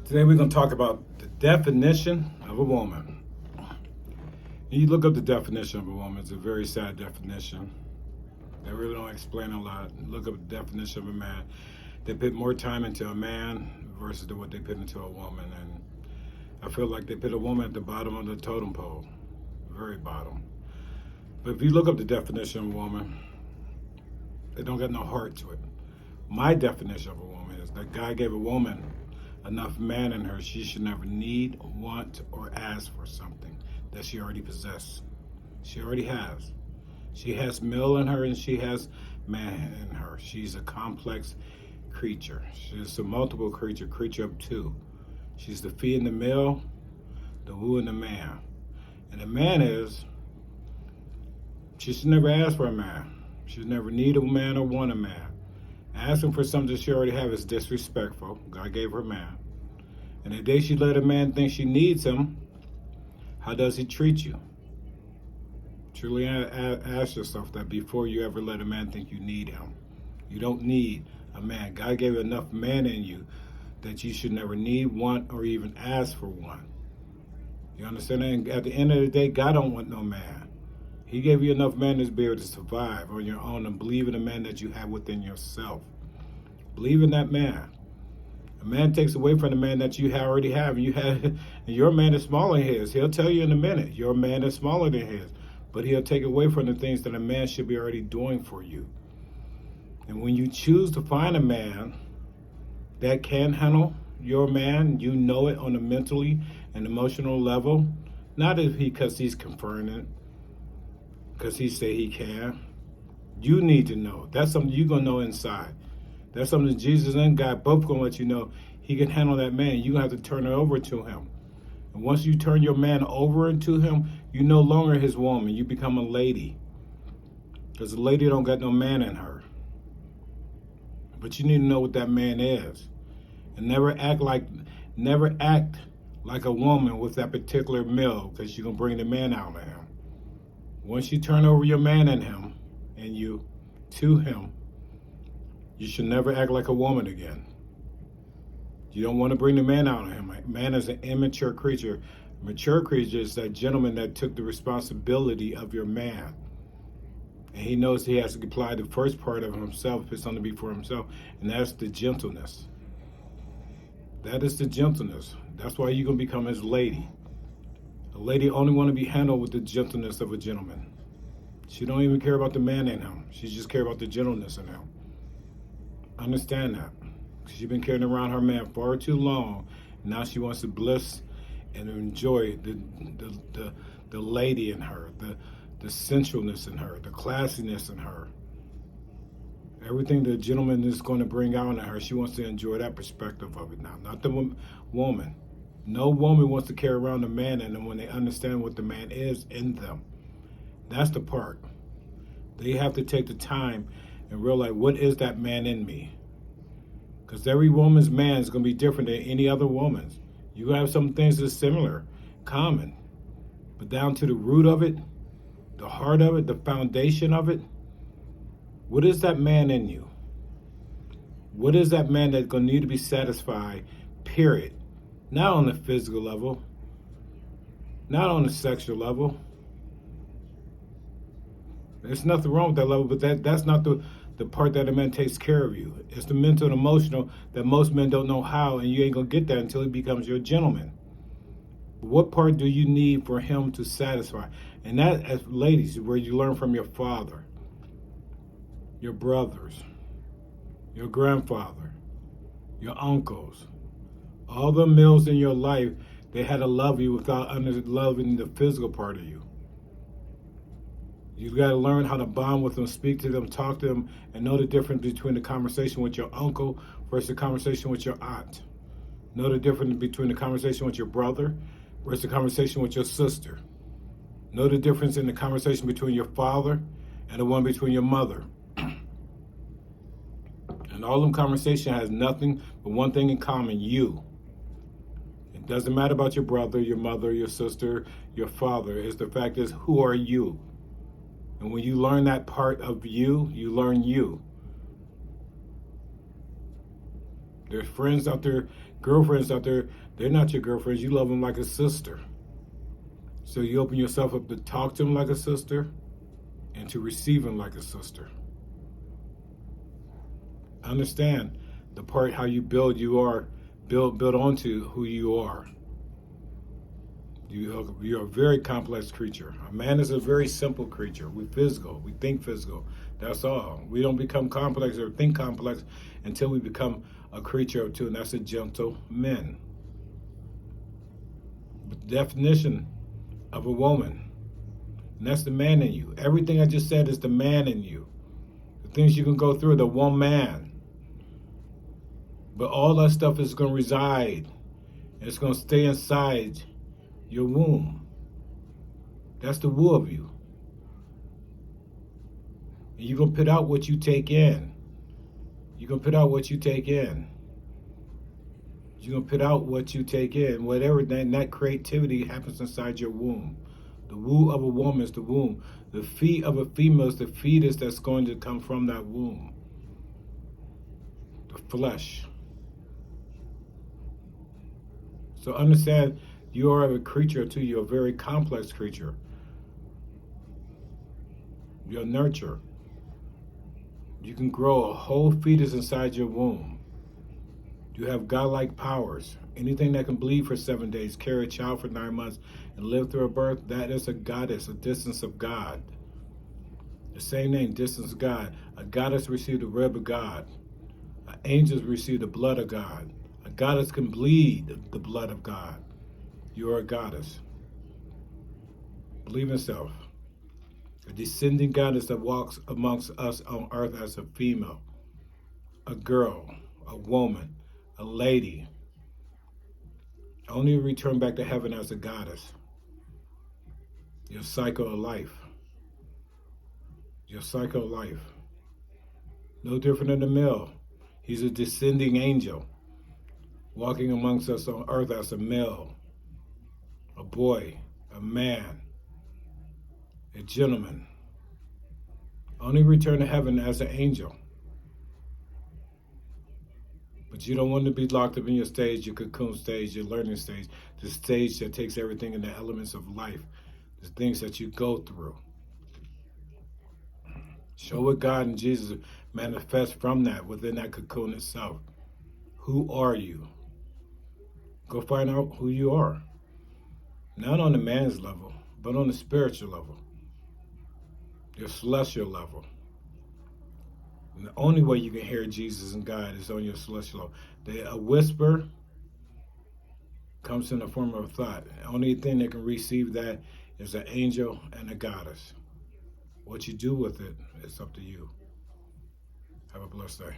Today we're going to talk about the definition of a woman. And you look up the definition of a woman, it's a very sad definition. They really don't explain a lot. Look up the definition of a man. They put more time into a man versus what they put into a woman. And I feel like they put a woman at the bottom of the totem pole, very bottom. But if you look up the definition of a woman, they don't got no heart to it. My definition of a woman is that God gave a woman enough man in her, she should never need, want, or ask for something that she already possesses. She already has. She has male in her and she has man in her. She's a complex creature. She's a multiple creature of two. She's the fee in the male, the woo in the man. And the man is, she should never ask for a man. She should never need a man or want a man. Asking for something she already has is disrespectful. God gave her a man. And the day she let a man think she needs him, how does he treat you? Truly ask yourself that before you ever let a man think you need him. You don't need a man. God gave enough man in you that you should never need, want, or even ask for one. You understand that? And at the end of the day, God don't want no man. He gave you enough man to be able to survive on your own and believe in the man that you have within yourself. Believe in that man. A man takes away from the man that you already have. And your man is smaller than his. He'll tell you in a minute, your man is smaller than his. But he'll take away from the things that a man should be already doing for you. And when you choose to find a man that can handle your man, you know it on a mentally and emotional level, not because he's conferring it, because he say he can. You need to know. That's something you're going to know inside. That's something Jesus and God both going to let you know. He can handle that man. You're going to have to turn it over to him. And once you turn your man over to him, you're no longer his woman. You become a lady. Because a lady don't got no man in her. But you need to know what that man is. And never act like a woman with that particular male, because you're going to bring the man out of him. Once you turn over your man in him and you to him, you should never act like a woman again. You don't want to bring the man out of him. Man is an immature creature. Mature creature is that gentleman that took the responsibility of your man. And he knows he has to apply the first part of himself, if it's something to be for himself, and that's the gentleness. That is the gentleness. That's why you're going to become his lady. A lady only want to be handled with the gentleness of a gentleman. She don't even care about the man in him. She just care about the gentleness in him. Understand that. She's been carrying around her man far too long. Now she wants to bliss and enjoy the lady in her, the sensualness in her, the classiness in her. Everything the gentleman is going to bring out in her, she wants to enjoy that perspective of it now, not the woman. No woman wants to carry around a man in them when they understand what the man is in them. That's the part. They have to take the time and realize, what is that man in me? Because every woman's man is going to be different than any other woman's. You have some things that are similar, common. But down to the root of it, the heart of it, the foundation of it, what is that man in you? What is that man that's going to need to be satisfied, period? Not on the physical level, not on the sexual level. There's nothing wrong with that level, but that's not the part that a man takes care of you. It's the mental and emotional that most men don't know how, and you ain't going to get that until he becomes your gentleman. What part do you need for him to satisfy? And that, as ladies, where you learn from your father, your brothers, your grandfather, your uncles, all the males in your life, they had to love you without loving the physical part of you. You got to learn how to bond with them, speak to them, talk to them, and know the difference between the conversation with your uncle versus the conversation with your aunt. Know the difference between the conversation with your brother versus the conversation with your sister. Know the difference in the conversation between your father and the one between your mother. And all them conversation has nothing but one thing in common: you. It doesn't matter about your brother, your mother, your sister, your father. It's the fact is, who are you? And when you learn that part of you, you learn you. There's friends out there girlfriends out there, they're not your girlfriends. You love them like a sister. So you open yourself up to talk to them like a sister and to receive them like a sister. Understand the part how you build onto who you are. You're a very complex creature. A man is a very simple creature. We're physical. We think physical. That's all. We don't become complex or think complex until we become a creature of two, and that's a gentleman. But the definition of a woman, and that's the man in you. Everything I just said is the man in you. The things you can go through, the one man. But all that stuff is going to reside. It's going to stay inside your womb. That's the woo of you. And you're going to put out what you take in. You're going to put out what you take in. You're going to put out what you take in. Whatever that creativity happens inside your womb. The woo of a woman is the womb. The feet of a female is the fetus that's going to come from that womb. The flesh. So understand, you are a creature too. You're a very complex creature. You're nurture. You can grow a whole fetus inside your womb. You have godlike powers. Anything that can bleed for 7 days, carry a child for 9 months, and live through a birth, that is a goddess, a distance of God. The same name, distance of God. A goddess received the rib of God. Angels receive the blood of God. A goddess can bleed the blood of God. You are a goddess. Believe in self. A descending goddess that walks amongst us on earth as a female, a girl, a woman, a lady. Only return back to heaven as a goddess. Your cycle of life. Your cycle of life. No different than the male. He's a descending angel, walking amongst us on earth as a male, a boy, a man, a gentleman. Only return to heaven as an angel. But you don't want to be locked up in your stage, your cocoon stage, your learning stage, the stage that takes everything in the elements of life, the things that you go through. Show what God and Jesus manifest from that, within that cocoon itself. Who are you? Go find out who you are. Not on the man's level, but on the spiritual level. Your celestial level. And the only way you can hear Jesus and God is on your celestial level. A whisper comes in the form of a thought. The only thing that can receive that is an angel and a goddess. What you do with it is up to you. Have a blessed day.